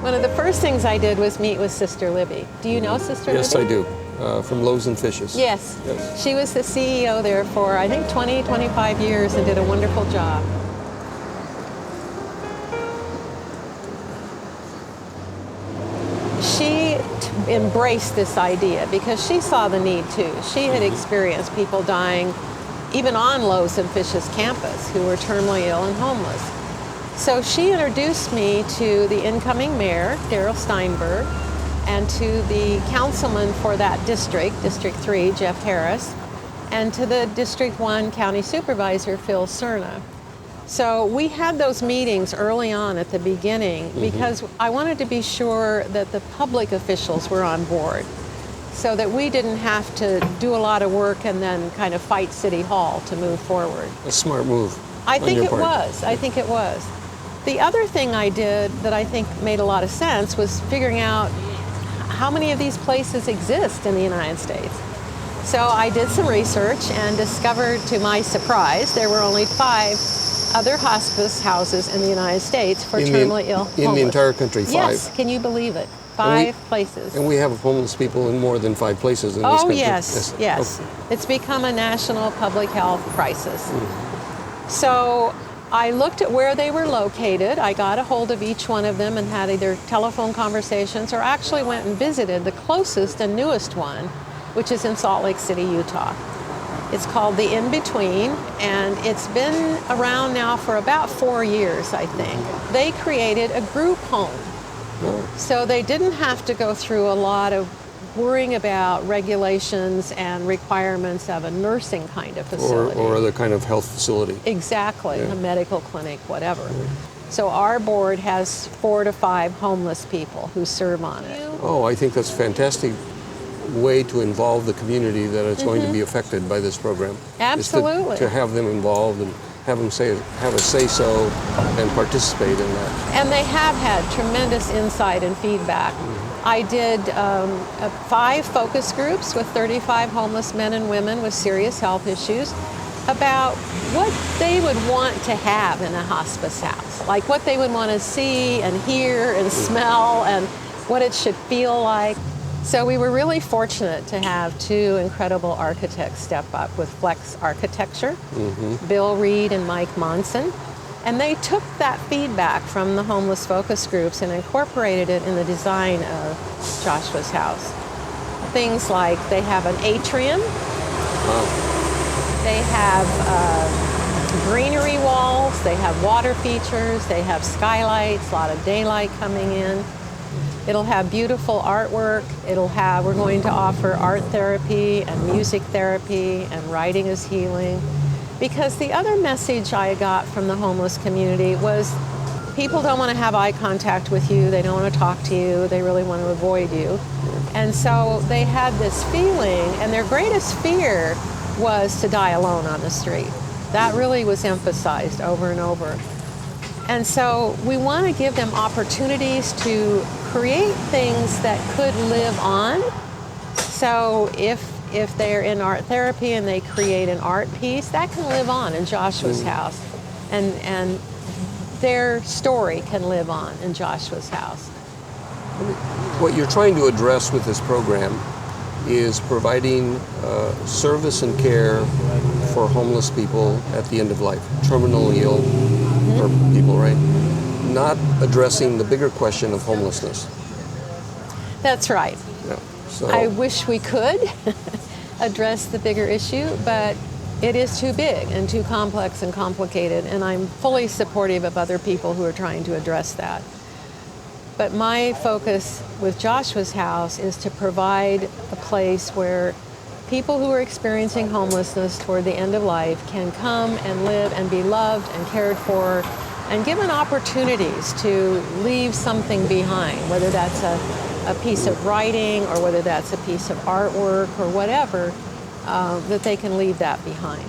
One of the first things I did was meet with Sister Libby. Do you know Sister Libby? Yes, I do. From Loaves and Fishes. Yes. She was the CEO there for, I think, 20, 25 years and did a wonderful job. She embraced this idea because she saw the need too. She had experienced people dying even on Loaves and Fishes campus who were terminally ill and homeless. So she introduced me to the incoming mayor, Darrell Steinberg, and to the councilman for that district, District 3, Jeff Harris, and to the District 1 county supervisor, Phil Cerna. So we had those meetings early on at the beginning because I wanted to be sure that the public officials were on board so that we didn't have to do a lot of work and then kind of fight City Hall to move forward. A smart move. I think it was. I think it was. The other thing I did that I think made a lot of sense was figuring out how many of these places exist in the United States. So I did some research and discovered, to my surprise, there were only 5 other hospice houses in the United States for terminally ill homeless. In the entire country, 5? Yes, can you believe it? 5 places. And we have homeless people in more than 5 places in this country. Oh, yes. Okay. It's become a national public health crisis. So I looked at where they were located. I got a hold of each one of them and had either telephone conversations or actually went and visited the closest and newest one, which is in Salt Lake City, Utah. It's called the In-Between, and it's been around now for about 4 years, I think. They created a group home. So they didn't have to go through a lot of worrying about regulations and requirements of a nursing kind of facility. Or other kind of health facility. Exactly, a medical clinic, whatever. So our board has 4 to 5 homeless people who serve on it. Oh, I think that's a fantastic way to involve the community that is going to be affected by this program. Absolutely. To have them involved and have them have a say-so and participate in that. And they have had tremendous insight and feedback. I did 5 focus groups with 35 homeless men and women with serious health issues about what they would want to have in a hospice house, like what they would want to see and hear and smell and what it should feel like. So we were really fortunate to have 2 incredible architects step up with Flex Architecture, Bill Reed and Mike Monson. And they took that feedback from the homeless focus groups and incorporated it in the design of Joshua's house. Things like they have an atrium, they have greenery walls, they have water features, they have skylights, a lot of daylight coming in. It'll have beautiful artwork. We're going to offer art therapy and music therapy and writing is healing. Because the other message I got from the homeless community was people don't want to have eye contact with you, they don't want to talk to you, they really want to avoid you. And so they had this feeling, and their greatest fear was to die alone on the street. That really was emphasized over and over. And so we want to give them opportunities to create things that could live on. So if they're in art therapy and they create an art piece, that can live on in Joshua's house. And their story can live on in Joshua's house. What you're trying to address with this program is providing service and care for homeless people at the end of life, terminally ill people, right? Not addressing the bigger question of homelessness. That's right. Yeah. So I wish we could address the bigger issue, but it is too big and too complex and complicated, and I'm fully supportive of other people who are trying to address that. But my focus with Joshua's house is to provide a place where people who are experiencing homelessness toward the end of life can come and live and be loved and cared for and given opportunities to leave something behind, whether that's a piece of writing or whether that's a piece of artwork or whatever, that they can leave that behind.